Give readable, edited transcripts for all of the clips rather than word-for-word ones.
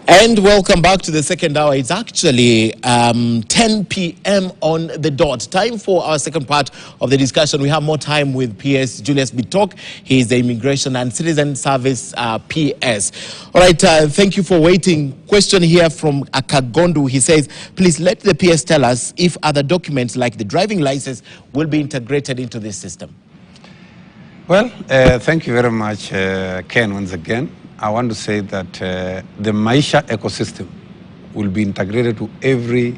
And welcome back to the second hour. It's actually 10 p.m. on the dot. Time for our second part of the discussion. We have more time with PS Julius Bitok. He is the Immigration and Citizen Service PS. All right, thank you for waiting. Question here from Akagondu. He says, please let the PS tell us if other documents like the driving license will be integrated into this system. Well, thank you very much, Ken, once again. I want to say that the Maisha ecosystem will be integrated to every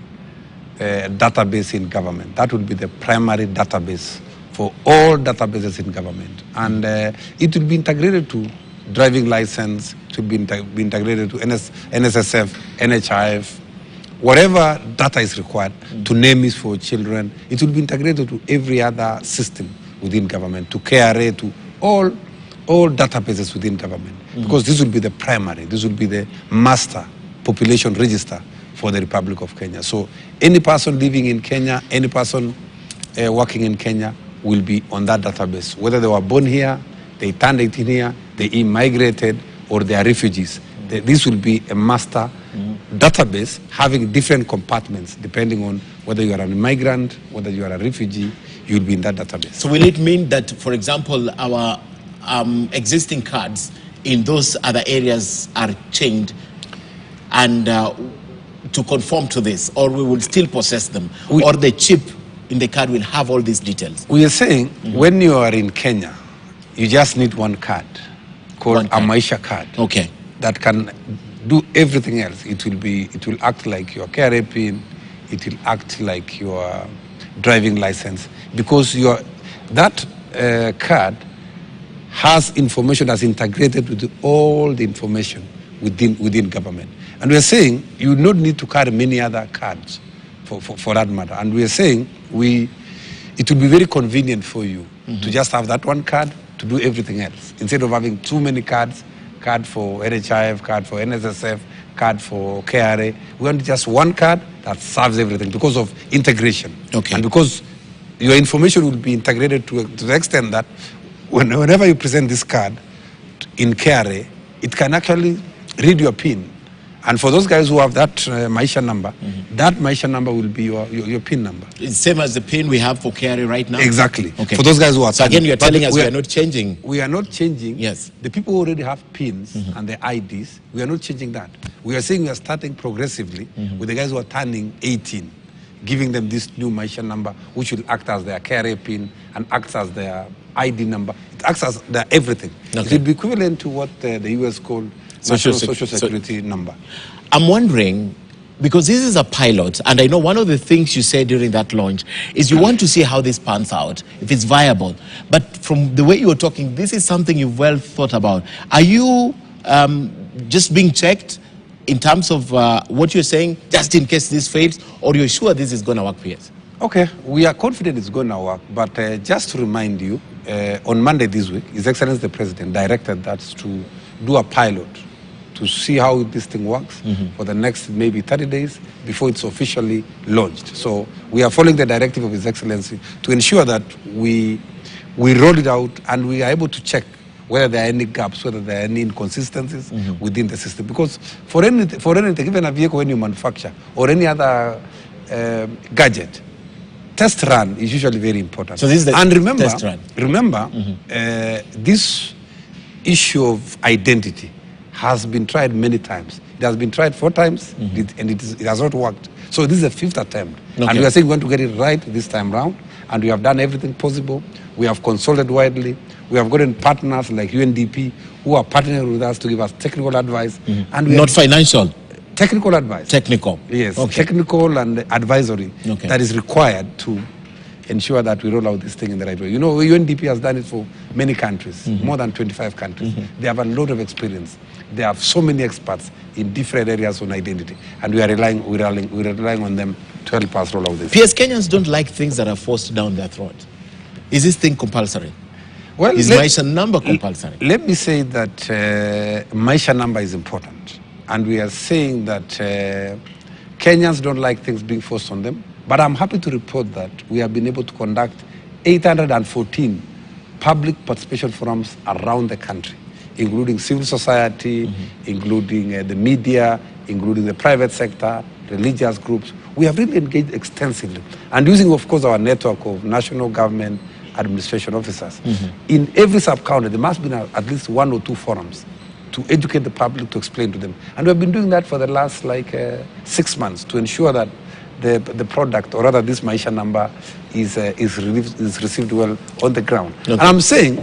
database in government. That will be the primary database for all databases in government. And it will be integrated to driving license, it will be integrated to NSSF, NHIF, whatever data is required to name is for children. It will be integrated to every other system within government, to KRA, to all databases within government. Because this will be the primary, this will be the master population register for the Republic of Kenya. So any person living in Kenya, any person working in Kenya will be on that database. Whether they were born here, they turned 18 here, they immigrated, or they are refugees. This will be a master database having different compartments depending on whether you are an immigrant, whether you are a refugee, you will be in that database. So will it mean that, for example, our existing cards in those other areas are changed and to conform to this, or we will still possess them, or the chip in the card will have all these details? We are saying when you are in Kenya, you just need one card called a Maisha card. Okay. That can do everything else. It will act like your KRA pin, it will act like your driving license, because that card has information that's integrated with all the information within government. And we are saying you do not need to carry many other cards for that matter. And we are saying it will be very convenient for you to just have that one card to do everything else. Instead of having too many cards, card for NHIF, card for NSSF, card for KRA, we want just one card that serves everything because of integration. Okay. And because your information will be integrated to the extent that whenever you present this card in KRA, it can actually read your PIN. And for those guys who have that Maisha number, that Maisha number will be your PIN number. It's same as the PIN we have for KRA right now? Exactly. Okay. For those guys who are... So again, you're telling us we are not changing? We are not changing. Yes. The people who already have PINs and their IDs, we are not changing that. We are saying we are starting progressively with the guys who are turning 18, giving them this new Maisha number, which will act as their KRA PIN and acts as their ID number. It acts as their everything. Okay. It will be equivalent to what the US called Social Security number. I'm wondering, because this is a pilot, and I know one of the things you said during that launch is you want to see how this pans out, if it's viable. But from the way you were talking, this is something you've well thought about. Are you just being checked in terms of what you're saying, just in case this fails, or you're sure this is going to work for you? Okay, we are confident it's going to work, but just to remind you, on Monday this week, His Excellency the President directed that to do a pilot to see how this thing works for the next maybe 30 days before it's officially launched. So we are following the directive of His Excellency to ensure that we roll it out and we are able to check whether there are any gaps, whether there are any inconsistencies within the system. Because for anything, even a vehicle when you manufacture or any other gadget, test run is usually very important. So this is the test run. Remember, this issue of identity has been tried many times. It has been tried 4 times, and it has not worked. So this is the 5th attempt. Okay. And we are saying we want to get it right this time round, and we have done everything possible. We have consulted widely. We have gotten partners like UNDP who are partnering with us to give us technical advice. And not financial? Technical advice. Technical? Yes, okay. Technical and advisory that is required to ensure that we roll out this thing in the right way. You know, UNDP has done it for many countries, more than 25 countries. They have a lot of experience. They have so many experts in different areas on identity, and we are relying on them to help us roll out this. PS Kenyans don't like things that are forced down their throat. Is this thing compulsory? Well, is Maisha number compulsory? Let me say that Maisha number is important, and we are saying that Kenyans don't like things being forced on them. But I'm happy to report that we have been able to conduct 814 public participation forums around the country including civil society, including the media, including the private sector, religious groups. We have really engaged extensively. And using, of course, our network of national government administration officers. In every sub-county, there must be at least 1 or 2 forums to educate the public, to explain to them. And we've been doing that for the last 6 months to ensure that the product, or rather this Maisha number, is received well on the ground. Okay. And I'm saying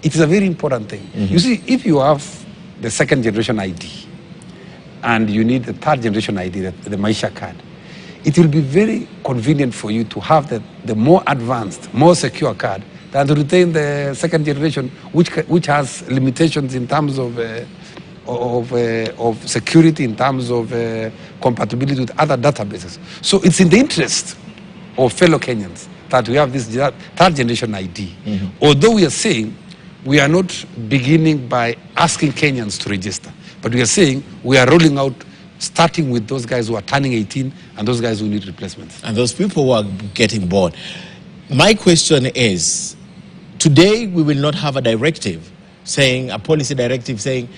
it is a very important thing. You see, if you have the second generation ID and you need the third generation ID, the Maisha card, it will be very convenient for you to have the more advanced, more secure card than to retain the second generation, which has limitations in terms of security, in terms of compatibility with other databases. So it's in the interest of fellow Kenyans that we have this third generation ID. Although we are saying we are not beginning by asking Kenyans to register, but we are saying we are rolling out, starting with those guys who are turning 18 and those guys who need replacements. And those people who are getting bored. My question is, today we will not have a directive saying, a policy directive saying,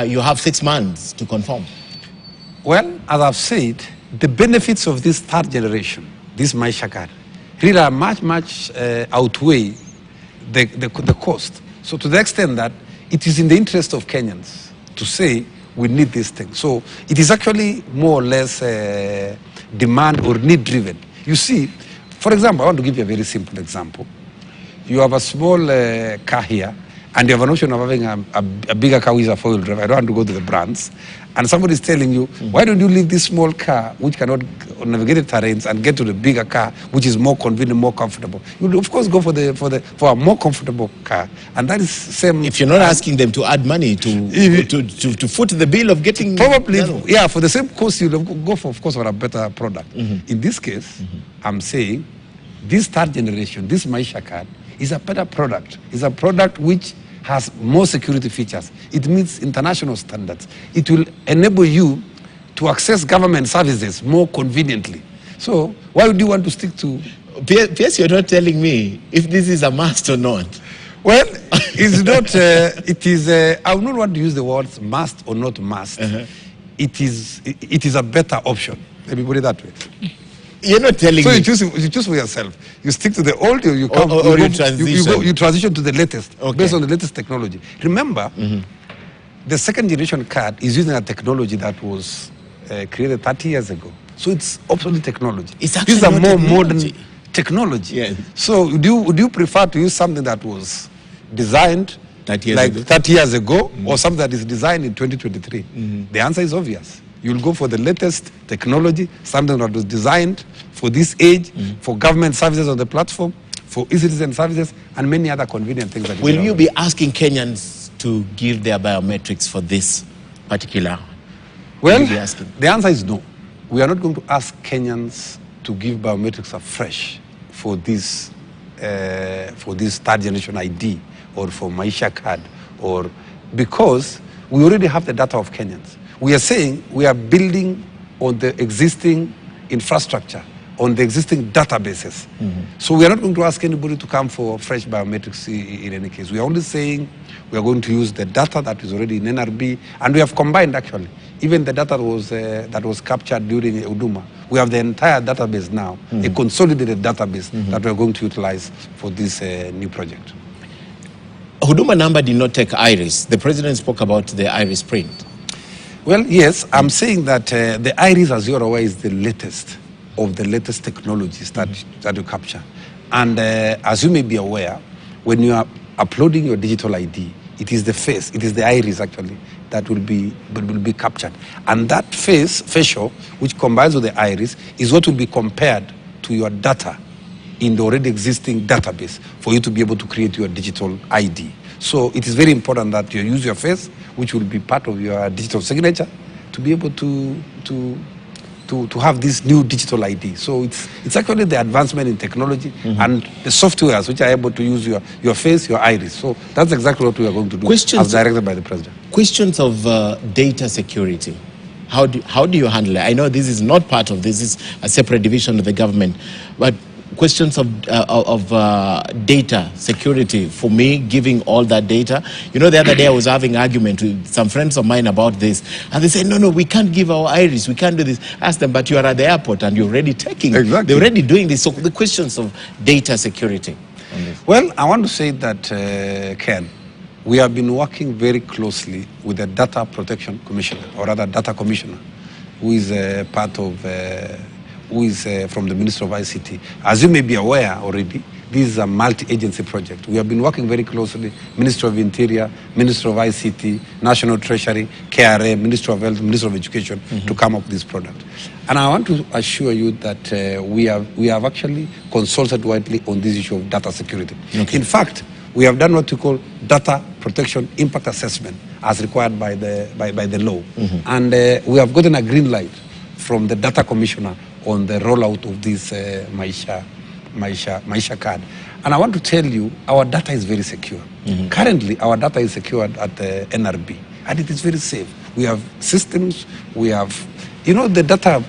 you have 6 months to conform. Well, as I've said, the benefits of this third generation, this Maisha card, really are much outweigh the cost. So to the extent that it is in the interest of Kenyans to say, we need this thing. So it is actually more or less demand or need driven. You see, for example, I want to give you a very simple example. You have a small car here, and you have a notion of having a bigger car with a four-wheel drive. I don't want to go to the brands. And somebody is telling you, why don't you leave this small car, which cannot navigate the terrains, and get to the bigger car, which is more convenient, more comfortable? You will, of course, go for a more comfortable car. And that is same. If you're not asking them to add money to foot the bill of getting... Probably, yeah, for the same cost, you'll go for, of course, for a better product. In this case, I'm saying, this third generation, this Maisha card, is a better product. It's a product which has more security features. It meets international standards. It will enable you to access government services more conveniently. So why would you want to stick to... Yes, you're not telling me if this is a must or not. Well, it's not, it is, I would not want to use the words must or not must. It is a better option. Let me put it that way. You're not telling me. So you choose for yourself. You stick to the old, or you transition to the latest, based on the latest technology. Remember, the second generation card is using a technology that was created 30 years ago. So it's obsolete technology. These are more modern technology. Yes. So would you prefer to use something that was designed 30 years ago or something that is designed in 2023? The answer is obvious. You'll go for the latest technology, something that was designed for this age, for government services on the platform, for e-citizen services, and many other convenient things. Will you be asking Kenyans to give their biometrics for this particular? Well, the answer is no. We are not going to ask Kenyans to give biometrics afresh for this third generation ID or for Maisha card, or because we already have the data of Kenyans. We are saying we are building on the existing infrastructure, on the existing databases. So we are not going to ask anybody to come for fresh biometrics in any case. We are only saying we are going to use the data that is already in NRB, and we have combined actually. Even the data that was captured during Huduma. We have the entire database now, a consolidated database that we are going to utilize for this new project. Huduma number did not take iris. The president spoke about the iris print. Well, yes, I'm saying that the iris, as you're aware, is the latest of the latest technologies that you capture. And as you may be aware, when you are uploading your digital ID, it is the face, it is the iris actually, that will be captured. And that facial, which combines with the iris, is what will be compared to your data in the already existing database for you to be able to create your digital ID. So it is very important that you use your face, which will be part of your digital signature, to be able to have this new digital ID. So it's actually the advancement in technology and the softwares which are able to use your face, your iris. So that's exactly what we are going to do as directed by the president. Questions of data security. How do you handle it? I know this is not part of this, is a separate division of the government, but questions of data security for me, giving all that data. You know, the other day I was having argument with some friends of mine about this, and they said, no, we can't give our iris, we can't do this. Ask them, but you are at the airport and you're already taking, Exactly. they're already doing this. So the questions of data security on this. Well, I want to say that, Ken, we have been working very closely with the Data Protection Commissioner, or rather Data Commissioner, who is part of, from the Ministry of ICT. As you may be aware already, this is a multi-agency project. We have been working very closely, Ministry of Interior, Ministry of ICT, National Treasury, KRA, Ministry of Health, Ministry of Education, to come up with this product. And I want to assure you that we have actually consulted widely on this issue of data security. Okay. In fact, we have done what we call data protection impact assessment as required by the law. And we have gotten a green light from the data commissioner on the rollout of this Maisha card. And I want to tell you, our data is very secure. Currently, our data is secured at the NRB, and it is very safe. We have systems, we have, you know, the Data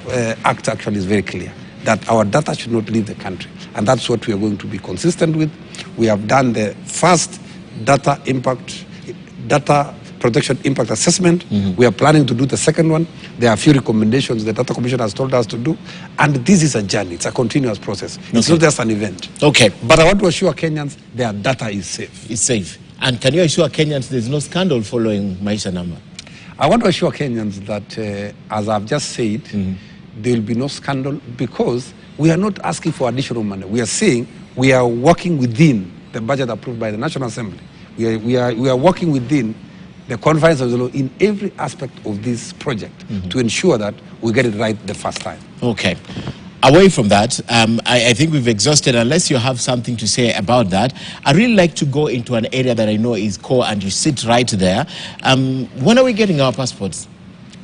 Act actually is very clear that our data should not leave the country. And that's what we are going to be consistent with. We have done the first data protection impact assessment. We are planning to do the second one. There are a few recommendations the Data Commission has told us to do. And this is a journey. It's a continuous process. It's not just an event. Okay. But I want to assure Kenyans their data is safe. It's safe. And can you assure Kenyans there's no scandal following Maisha Number? I want to assure Kenyans that, as I've just said, there will be no scandal because we are not asking for additional money. We are saying we are working within the budget approved by the National Assembly. We are working within the confines of the law in every aspect of this project to ensure that we get it right the first time. Okay. Away from that, I think we've exhausted, unless you have something to say about that. I'd really like to go into an area that I know is core and you sit right there. When are we getting our passports?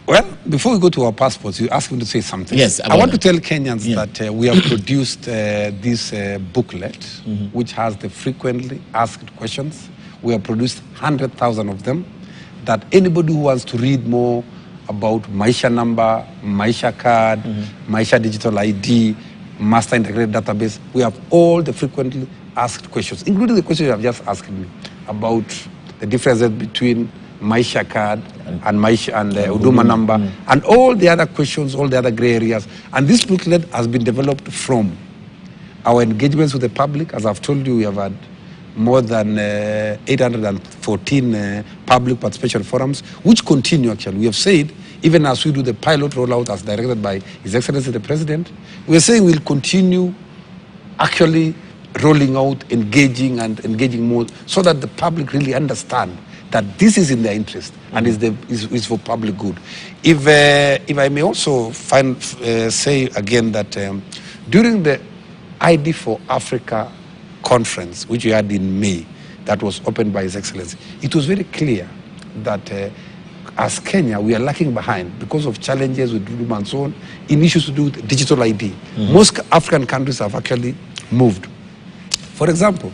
Well, before we go to our passports, you asked me to say something. Yes, I want to tell Kenyans that we have produced this booklet, which has the frequently asked questions. We have produced 100,000 of them, that anybody who wants to read more about Maisha Number, Maisha Card, Maisha Digital ID, Master Integrated Database, we have all the frequently asked questions, including the question you have just asked me about the differences between Maisha Card and Maisha and Huduma Number, and all the other questions, all the other gray areas. And this booklet has been developed from our engagements with the public. As I've told you, we have had more than 814 public participation forums, which continue actually. We have said, even as we do the pilot rollout as directed by His Excellency the President, we are saying we'll continue actually rolling out, engaging more, so that the public really understand that this is in their interest and is for public good. If I may also say again that during the ID for Africa conference, which we had in May, that was opened by His Excellency, it was very clear that as Kenya, we are lagging behind because of challenges with Huduma and so on, in issues to do with digital ID. Most African countries have actually moved. For example,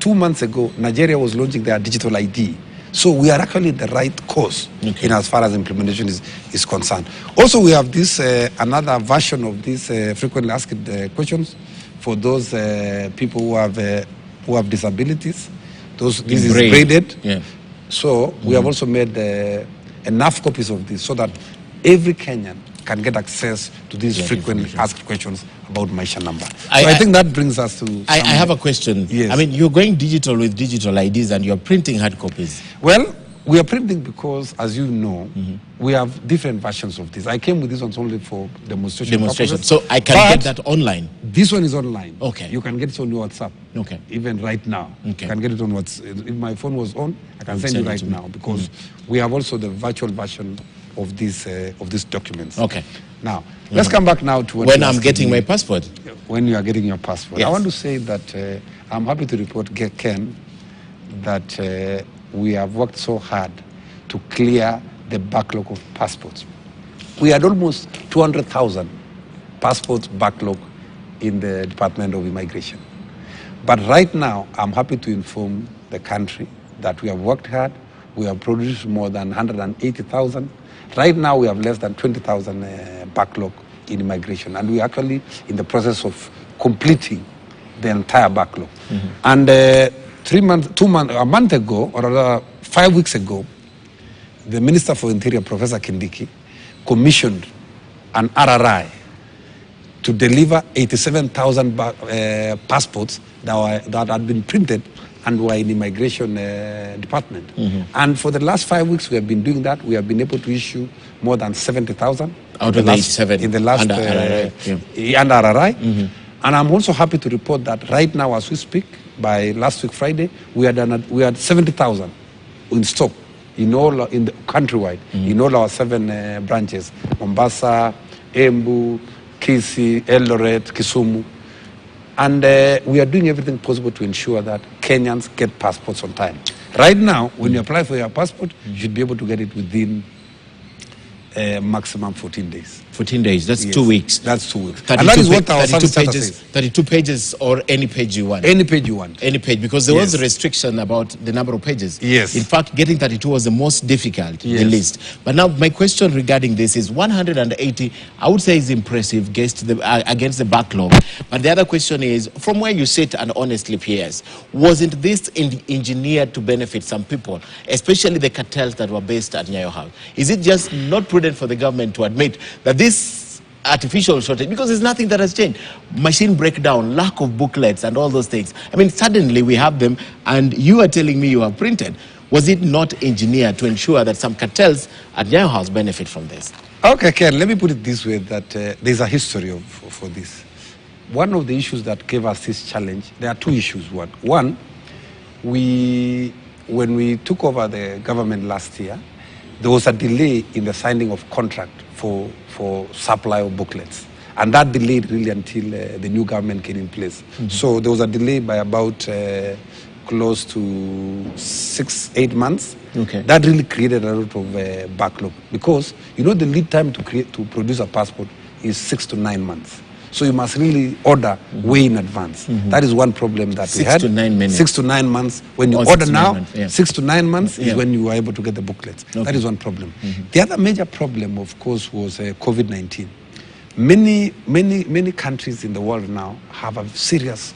2 months ago, Nigeria was launching their digital ID. So we are actually in the right course in as far as implementation is concerned. Also, we have this another version of these frequently asked questions for those people who have disabilities. This is graded. Yeah. So we have also made enough copies of this so that every Kenyan can get access to these frequently asked questions about Maisha Number. I think that brings us to... I have a question. Yes. I mean, you're going digital with digital IDs and you're printing hard copies. Well, we are printing because, as you know, we have different versions of this. I came with this one only for demonstration purposes. So I can get that online? This one is online. Okay. You can get it on your WhatsApp. Okay. Even right now. Okay. You can get it on WhatsApp. If my phone was on, I can send you right now because we have also the virtual version of these documents. Okay. Now, let's come back now to when I'm getting my passport. When you are getting your passport. Yes. I want to say that I'm happy to report, Ken, that we have worked so hard to clear the backlog of passports. We had almost 200,000 passports backlog in the Department of Immigration. But right now, I'm happy to inform the country that we have worked hard. We have produced more than 180,000. Right now, we have less than 20,000 backlog in immigration. And we are actually in the process of completing the entire backlog. And a month ago, or rather 5 weeks ago, the Minister for Interior, Professor Kindiki, commissioned an RRI to deliver 87,000 passports that had been printed and were in the immigration department. And for the last 5 weeks, we have been doing that. We have been able to issue more than 70,000 out of the 87 in the last under RRI. Under RRI. And I'm also happy to report that right now, as we speak, by last week Friday, we had 70,000 in stock in the countrywide, in all our 7 branches: Mombasa, Embu, Kisii, Eldoret, Kisumu. And we are doing everything possible to ensure that Kenyans get passports on time. Right now, when you apply for your passport, you should be able to get it within maximum 14 days. 14 days, that's 2 weeks. That's 2 weeks. And that is what our service says. 32 pages or any page you want. Any page you want. Any page, because there was a restriction about the number of pages. Yes. In fact, getting 32 was the most difficult, the list. But now my question regarding this is 180, I would say is impressive against the backlog. But the other question is, from where you sit and honestly, PS, wasn't this engineered to benefit some people, especially the cartels that were based at Nyayo House? Is it just not prudent for the government to admit that this artificial shortage, because there's nothing that has changed, machine breakdown, lack of booklets and all those things, I mean, suddenly we have them and you are telling me you have printed. Was it not engineered to ensure that some cartels at Nyayo House benefit from this? Okay, Ken, let me put it this way, that there's a history for this. One of the issues that gave us this challenge, there are 2 issues. One, when we took over the government last year, there was a delay in the signing of contract for supply of booklets. And that delayed really until the new government came in place. So there was a delay by about close to 6-8 months. Okay. That really created a lot of backlog, because the lead time to produce a passport is 6 to 9 months. So you must really order way in advance. That is one problem that we had. 6 to 9 minutes. 6 to 9 months. When you order now, 6 to 9 months is when you are able to get the booklets. Okay. That is one problem. The other major problem, of course, was COVID-19. Many countries in the world now have a serious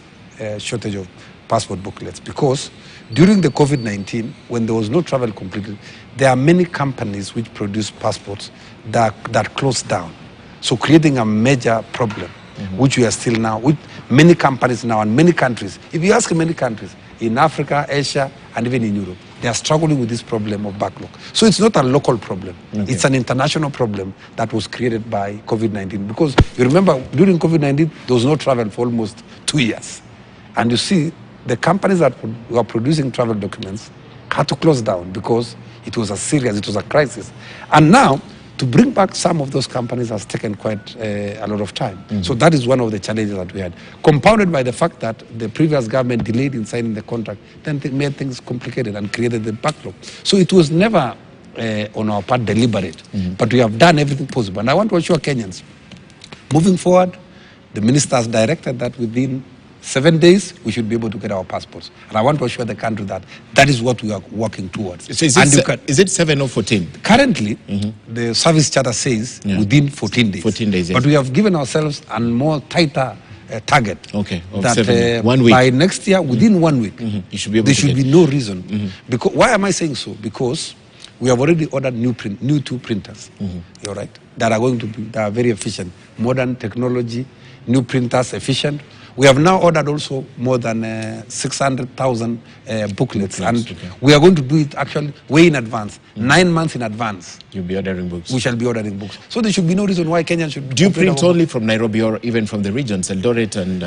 shortage of passport booklets, because during the COVID-19, when there was no travel completely, there are many companies which produce passports that closed down. So creating a major problem, which we are still now, with many companies now and many countries. If you ask many countries in Africa, Asia, and even in Europe, they are struggling with this problem of backlog. So it's not a local problem. Okay. It's an international problem that was created by COVID-19. Because you remember, during COVID-19, there was no travel for almost 2 years. And you see, the companies that were producing travel documents had to close down because it was a crisis. And now, to bring back some of those companies has taken quite a lot of time. So that is one of the challenges that we had, compounded by the fact that the previous government delayed in signing the contract, then it made things complicated and created the backlog. So it was never on our part deliberate, but we have done everything possible. And I want to assure Kenyans, moving forward, the minister has directed that within 7 days, we should be able to get our passports. And I want to assure the country that that is what we are working towards. So is it 7 or 14? Currently, the service charter says within 14 days. 14 days, yes. But we have given ourselves a more tighter target. Okay, of that 7, 1 week. By next year, within 1 week, you should be able there to should be no reason. Because, why am I saying so? Because we have already ordered new 2 printers. You're right. That are very efficient. Modern technology, new printers, efficient. We have now ordered also more than 600,000 booklets, and we are going to do it actually way in advance, 9 months in advance. You'll be ordering books. We shall be ordering books. So there should be no reason why Kenyans should. Do you print only from Nairobi or even from the regions, Eldoret and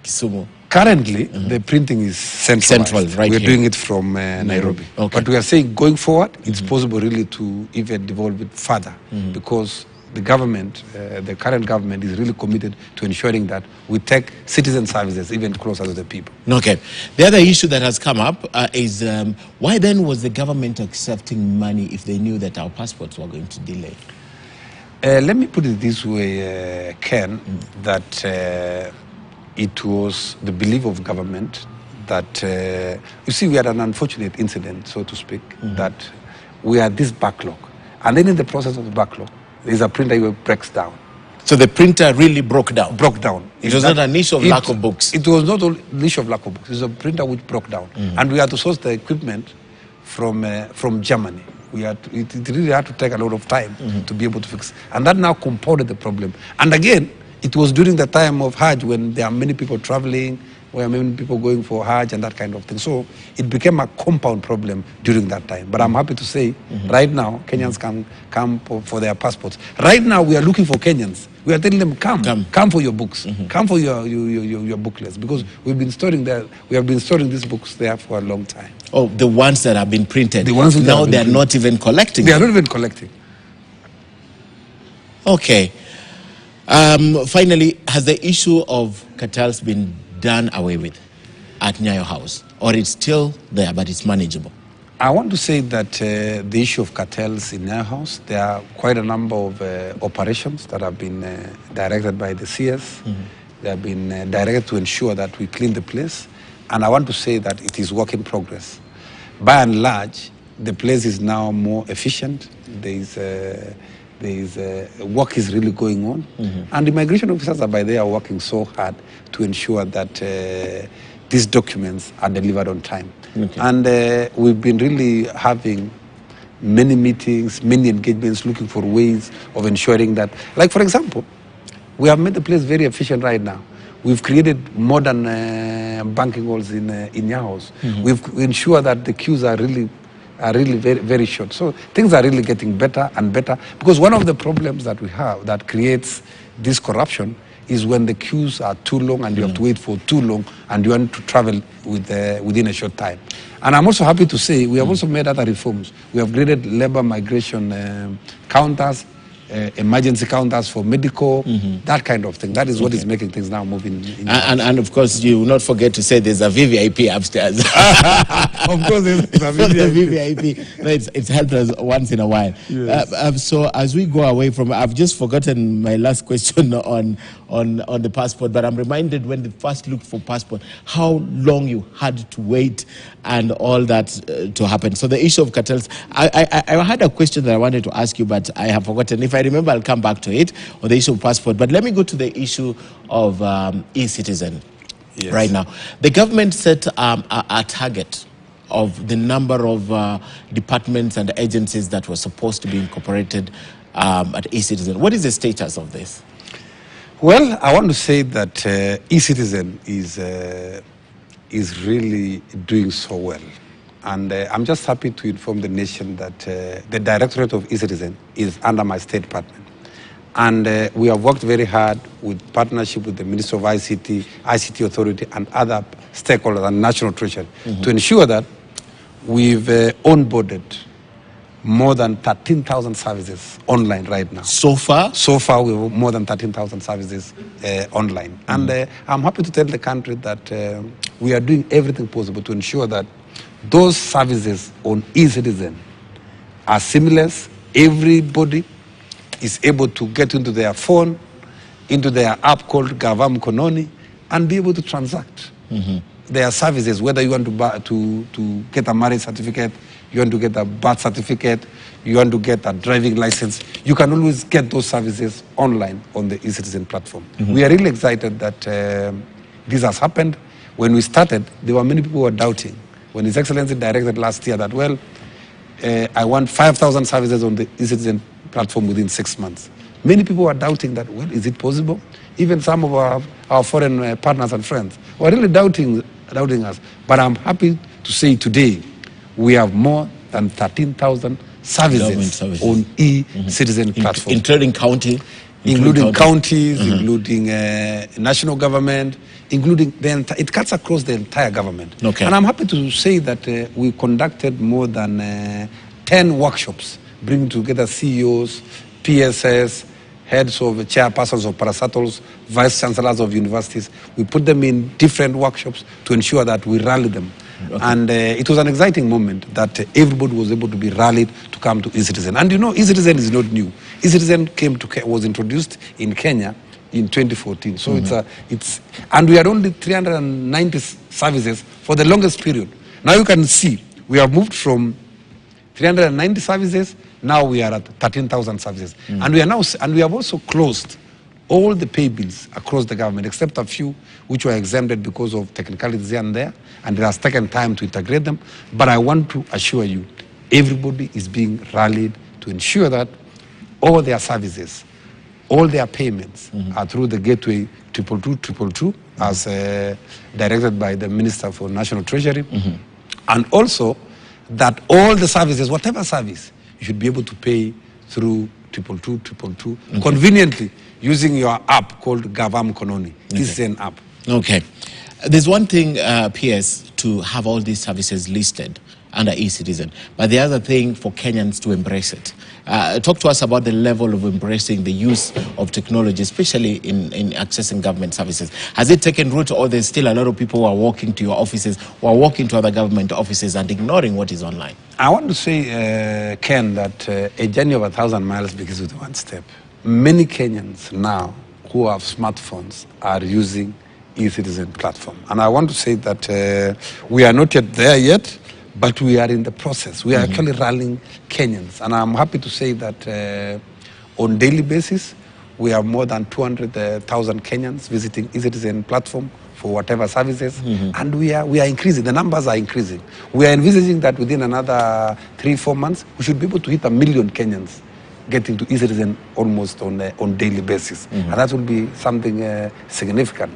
Kisumu? Currently, the printing is central, right? We're doing it from Nairobi. Okay. But we are saying going forward, it's possible really to even develop it further, because the government, the current government, is really committed to ensuring that we take citizen services even closer to the people. Okay. The other issue that has come up is why then was the government accepting money if they knew that our passports were going to delay? Let me put it this way, Ken, that it was the belief of government that, you see, we had an unfortunate incident, so to speak, that we had this backlog. And then in the process of the backlog, there's a printer that breaks down. So the printer really broke down? Broke down. It was not an issue of lack of books? It was not an issue of lack of books. It was a printer which broke down. And we had to source the equipment from Germany. It really had to take a lot of time to be able to fix. And that now compounded the problem. And again, it was during the time of Hajj when there are many people traveling, where many people going for Hajj and that kind of thing. So it became a compound problem during that time. But I'm happy to say, right now, Kenyans can come for their passports. Right now, we are looking for Kenyans. We are telling them, come for your books, come for your booklets, because we have been storing these books there for a long time. Oh, the ones that have been printed. The ones now they're not even collecting. They are not even collecting. Okay. Finally, has the issue of cartels been done away with at Nyayo House, or it's still there but it's manageable? I want to say that the issue of cartels in Nyayo House, there are quite a number of operations that have been directed by the CS. They have been directed to ensure that we clean the place, and I want to say that it is work in progress. By and large, the place is now more efficient. Work is really going on, and the immigration officers are they are working so hard to ensure that these documents are delivered on time. And we've been really having many meetings, many engagements, looking for ways of ensuring that, like for example, we have made the place very efficient right now. We've created modern banking halls in Nyaho's. We've ensured that the queues are really very, very short. So things are really getting better and better, because one of the problems that we have that creates this corruption is when the queues are too long and you have to wait for too long and you want to travel within a short time. And I'm also happy to say we have also made other reforms. We have created labor migration counters, emergency counters for medical, that kind of thing. That is what is making things now moving. And of course, you will not forget to say there's a VVIP upstairs. Of course, there's a VVIP. No, it's helped us once in a while. Yes. So as we go away from, I've just forgotten my last question on the passport, but I'm reminded when they first looked for passport, how long you had to wait and all that to happen. So the issue of cartels, I had a question that I wanted to ask you, but I have forgotten. If I remember, I'll come back to it, on the issue of passport. But let me go to the issue of e-citizen. Yes. Right now. The government set a target of the number of departments and agencies that were supposed to be incorporated at e-citizen. What is the status of this? Well, I want to say that e-citizen is really doing so well. And I'm just happy to inform the nation that the Directorate of e-citizen is under my state department. And we have worked very hard with partnership with the Minister of ICT, ICT Authority, and other stakeholders and National Treasury to ensure that we've onboarded more than 13,000 services online right now. So far? So far, we have more than 13,000 services online. And I'm happy to tell the country that we are doing everything possible to ensure that those services on e-citizen are seamless. Everybody is able to get into their phone, into their app called Gavam Kononi, and be able to transact their services, whether you want to get a marriage certificate, you want to get a birth certificate, you want to get a driving license, you can always get those services online on the e-citizen platform. We are really excited that this has happened. When we started, there were many people who were doubting. When His Excellency directed last year that, well, I want 5,000 services on the e-citizen platform within 6 months. Many people were doubting that, well, is it possible? Even some of our foreign partners and friends were really doubting us. But I'm happy to say today, we have more than 13,000 services on e-citizen platform. Including county? Including counties, including national government, including it cuts across the entire government. Okay. And I'm happy to say that we conducted more than 10 workshops, bringing together CEOs, PSS, heads of chairpersons of parastatals, vice chancellors of universities. We put them in different workshops to ensure that we rally them. Okay. And it was an exciting moment that everybody was able to be rallied to come to e-citizen. And you know, e-citizen is not new. E-citizen was introduced in Kenya in 2014. So and we had only 390 services for the longest period. Now you can see we have moved from 390 services. Now we are at 13,000 services, and we have also closed all the pay bills across the government, except a few which were exempted because of technicalities here and there, and it has taken time to integrate them. But I want to assure you, everybody is being rallied to ensure that all their services, all their payments are through the gateway 22222, as directed by the Minister for National Treasury, and also that all the services, whatever service, you should be able to pay through 22222 conveniently using your app called Gavam Kononi. This is an app. Okay. There's one thing, PS, to have all these services listed under e-citizen, but the other thing for Kenyans to embrace it. Talk to us about the level of embracing the use of technology, especially in accessing government services. Has it taken root, or there's still a lot of people who are walking to your offices, who are walking to other government offices and ignoring what is online? I want to say, Ken, that a journey of 1,000 miles begins with one step. Many Kenyans now who have smartphones are using e-citizen platform. And I want to say that we are not yet there yet, but we are in the process. We are actually rallying Kenyans. And I'm happy to say that on daily basis, we have more than 200,000 Kenyans visiting e-citizen platform for whatever services. And we are increasing. The numbers are increasing. We are envisaging that within another 3-4 months, we should be able to hit 1 million Kenyans getting to e-citizen almost on daily basis. And that will be something significant.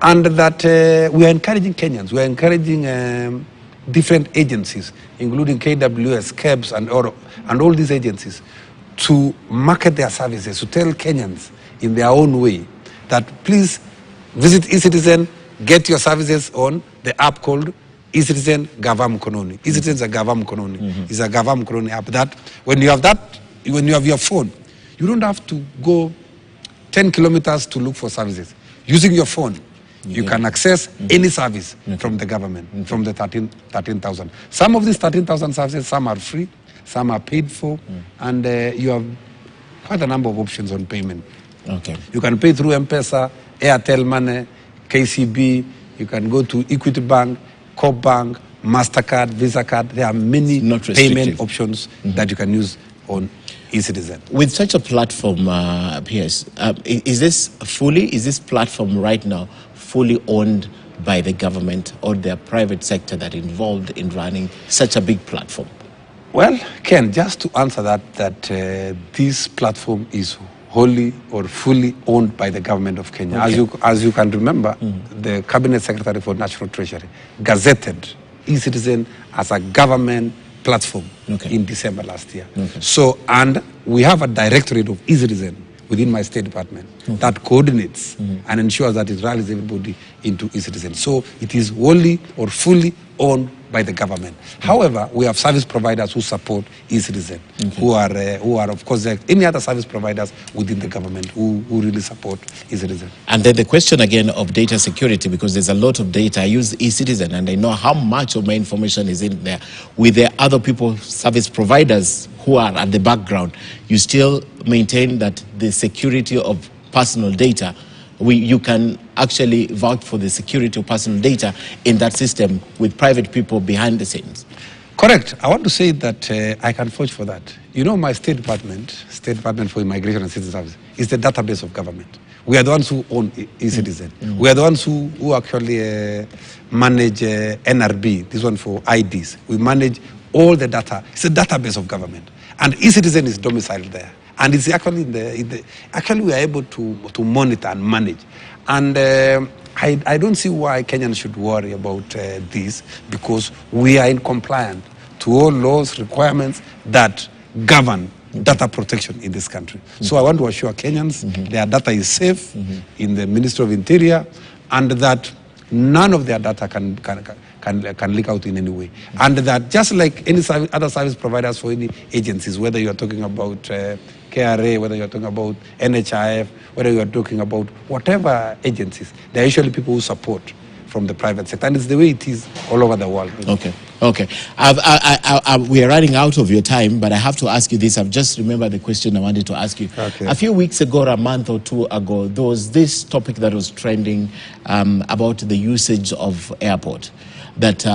And that we are encouraging Kenyans. We are encouraging different agencies, including KWS, KEBS, and all these agencies, to market their services, to tell Kenyans in their own way that please visit e-citizen, get your services on the app called e-citizen Gavam Kononi. E-citizen is a Gavam Kononi. It's a Gavam Kononi app that when you have your phone, you don't have to go 10 kilometers to look for services. Using your phone, you can access any service from the government, from the 13,000. Some of these 13,000 services, some are free, some are paid for, and you have quite a number of options on payment. Okay. You can pay through M-Pesa, Airtel Money, KCB, you can go to Equity Bank, Coop Bank, MasterCard, Visa card. There are many payment options that you can use on e-citizen. With such a platform, PS, is this platform right now fully owned by the government, or the private sector that involved in running such a big platform? Well, Ken, just to answer that this platform is wholly or fully owned by the government of Kenya. Okay. As you can remember, the Cabinet Secretary for National Treasury gazetted e-citizen as a government platform in December last year. So, and we have a directorate of e-citizen within my State Department that coordinates and ensures that it rallies everybody into e-citizen. So it is wholly or fully owned by the government. However, we have service providers who support e-citizen, who are of course like any other service providers within the government who really support e-citizen. And then the question again of data security, because there's a lot of data. I use e-citizen and I know how much of my information is in there. With the other people, service providers who are at the background, you still maintain that the security of personal data, you can actually vouch for the security of personal data in that system with private people behind the scenes. Correct. I want to say that I can vouch for that. You know, my State Department for Immigration and Citizen Services, is the database of government. We are the ones who own e-citizen. We are the ones who actually manage NRB, this one for IDs. We manage all the data. It's a database of government. And e-citizen is domiciled there. And it's actually actually we are able to monitor and manage. And I don't see why Kenyans should worry about this, because we are in compliance to all laws, requirements that govern data protection in this country. So I want to assure Kenyans their data is safe in the Ministry of Interior, and that none of their data can leak out in any way. And that just like any other service providers for any agencies, whether you are talking about KRA, whether you are talking about NHIF, whether you are talking about whatever agencies, there are usually people who support from the private sector. And it's the way it is all over the world. Okay. We are running out of your time, but I have to ask you this. I've just remembered the question I wanted to ask you. Okay. A few weeks ago, or a month or two ago, there was this topic that was trending about the usage of airport, that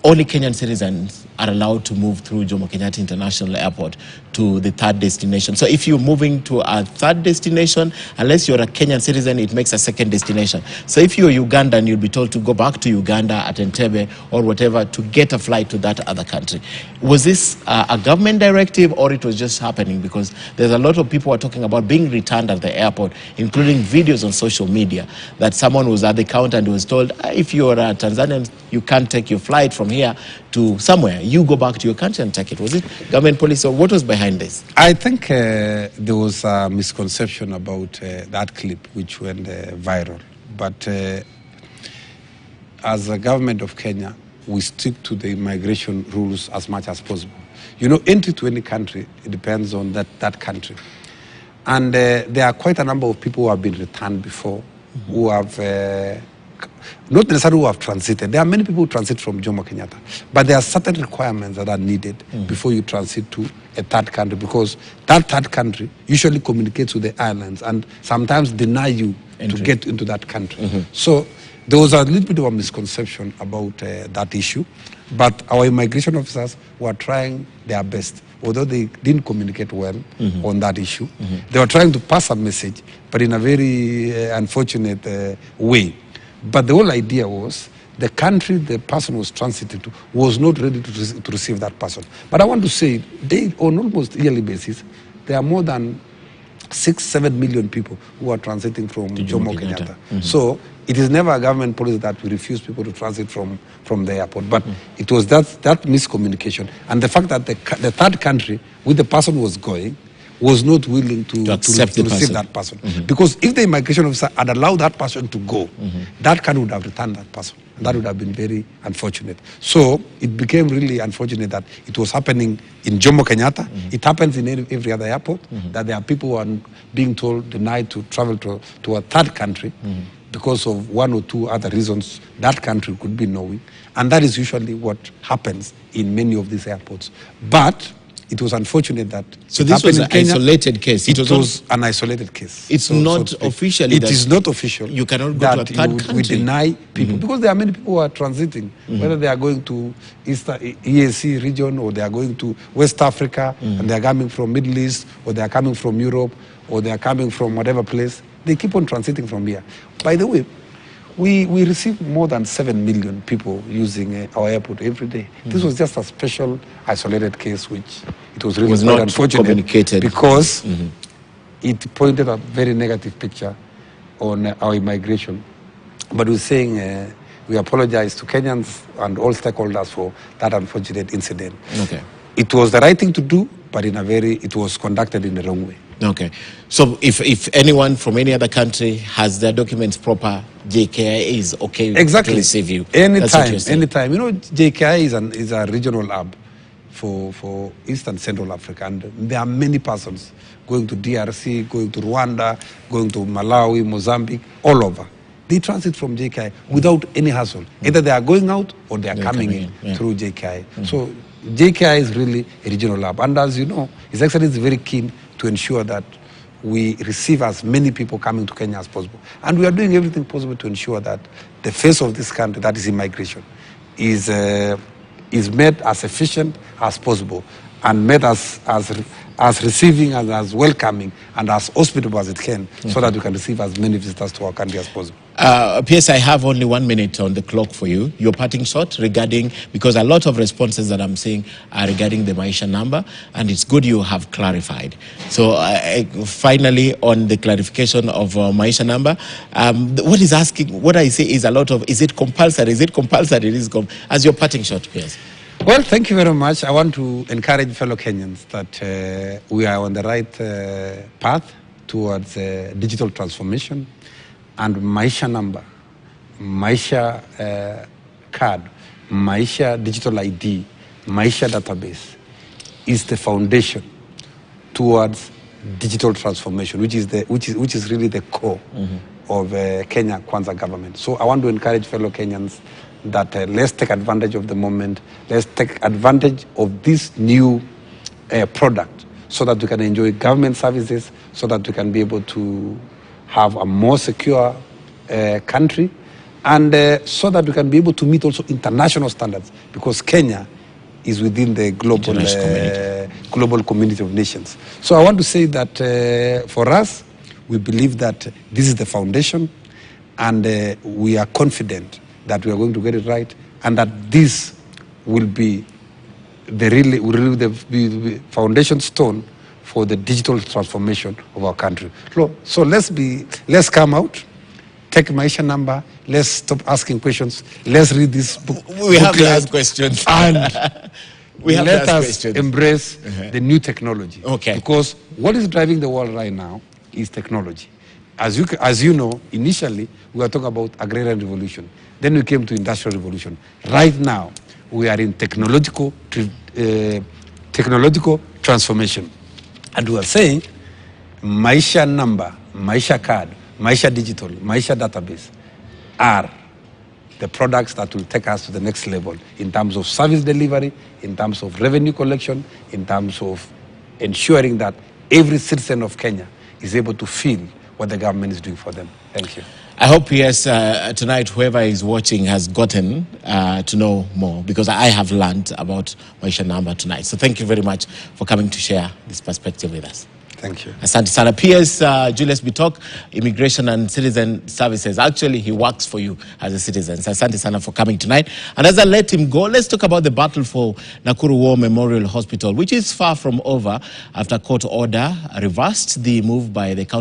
only Kenyan citizens are allowed to move through Jomo Kenyatta International Airport to the third destination. So if you're moving to a third destination, unless you're a Kenyan citizen, it makes a second destination. So if you're Ugandan, you'll be told to go back to Uganda at Entebbe or whatever to get a flight to that other country. Was this a government directive, or it was just happening? Because there's a lot of people who are talking about being returned at the airport, including videos on social media that someone was at the counter and was told, if you're a Tanzanian, you can't take your flight from here to somewhere. You go back to your country and take it. Was it government policy, or what was behind this? I think there was a misconception about that clip which went viral. But as a government of Kenya, we stick to the immigration rules as much as possible. You know, entry to any country, it depends on that country. And there are quite a number of people who have been returned before, who have, not necessarily who have transited. There are many people who transit from Jomo Kenyatta. But there are certain requirements that are needed before you transit to a third country, because that third country usually communicates with the islands and sometimes deny you entry to get into that country. So there was a little bit of a misconception about that issue. But our immigration officers were trying their best, although they didn't communicate well on that issue. They were trying to pass a message, but in a very unfortunate way. But the whole idea was the country the person was transited to was not ready to receive that person. But I want to say, on almost yearly basis, there are more than 6-7 million people who are transiting from Jomo Kenyatta. So it is never a government policy that we refuse people to transit from the airport. But it was that miscommunication. And the fact that the third country with the person was going was not willing to receive that person. Because if the immigration officer had allowed that person to go, that country would have returned that person. And that would have been very unfortunate. So it became really unfortunate that it was happening in Jomo Kenyatta. It happens in every other airport, that there are people who are being told, denied to travel to a third country because of one or two other reasons that country could be knowing. And that is usually what happens in many of these airports. But it was unfortunate that... So this was an isolated case? It was an isolated case. It's not officially... It is not official. You cannot go to a third country. We deny people. Because there are many people who are transiting, whether they are going to EAC region, or they are going to West Africa, and they are coming from Middle East, or they are coming from Europe, or they are coming from whatever place. They keep on transiting from here. By the way, we receive more than 7 million people using our airport every day. This was just a special, isolated case, which it was really not unfortunate because it pointed a very negative picture on our immigration. But we're saying we apologize to Kenyans and all stakeholders for that unfortunate incident. Okay. It was the right thing to do, but it was conducted in the wrong way. Okay. So if anyone from any other country has their documents proper, JKI is okay to receive you. Anytime. You know, JKI is a regional hub for East and Central Africa. And there are many persons going to DRC, going to Rwanda, going to Malawi, Mozambique, all over. They transit from JKI without any hassle. Either they are going out or they are coming in through JKI. So JKI is really a regional hub. And as you know, His Excellency is very keen to ensure that we receive as many people coming to Kenya as possible. And we are doing everything possible to ensure that the face of this country, that is immigration, is made as efficient as possible and made as receiving and as welcoming and as hospitable as it can, so that we can receive as many visitors to our country as possible. P.S., I have only 1 minute on the clock for you. Your parting shot regarding, because a lot of responses that I'm seeing are regarding the Maisha number, and it's good you have clarified. So finally, on the clarification of Maisha number, what I say is a lot of, is it compulsory? Is it compulsory? As your parting shot, P.S. Well, thank you very much. I want to encourage fellow Kenyans that we are on the right path towards digital transformation, and Maisha number, Maisha card, Maisha digital ID, Maisha database is the foundation towards digital transformation, which is really the core of Kenya Kwanza government. So I want to encourage fellow Kenyans that let's take advantage of the moment. Let's take advantage of this new product so that we can enjoy government services, so that we can be able to have a more secure country, and so that we can be able to meet also international standards, because Kenya is within the global global community of nations. So I want to say that for us, we believe that this is the foundation, and we are confident that we are going to get it right, and that this will be the foundation stone for the digital transformation of our country. So let's come out, take Maisha number, let's stop asking questions, let's read this book. We have to ask questions. And let us questions. embrace the new technology. Okay. Because what is driving the world right now is technology. As you know, initially we were talking about agrarian revolution. Then we came to industrial revolution. Right now, we are in technological transformation. And we are saying Maisha number, Maisha card, Maisha digital, Maisha database are the products that will take us to the next level in terms of service delivery, in terms of revenue collection, in terms of ensuring that every citizen of Kenya is able to feel what the government is doing for them. Thank you. I hope, yes, tonight whoever is watching has gotten to know more, because I have learned about Maisha number tonight. So thank you very much for coming to share this perspective with us. Thank you. Asante sana. PS Julius Bitok, Immigration and Citizen Services. Actually, he works for you as a citizen. So asante sana for coming tonight. And as I let him go, let's talk about the battle for Nakuru War Memorial Hospital, which is far from over after court order reversed the move by the county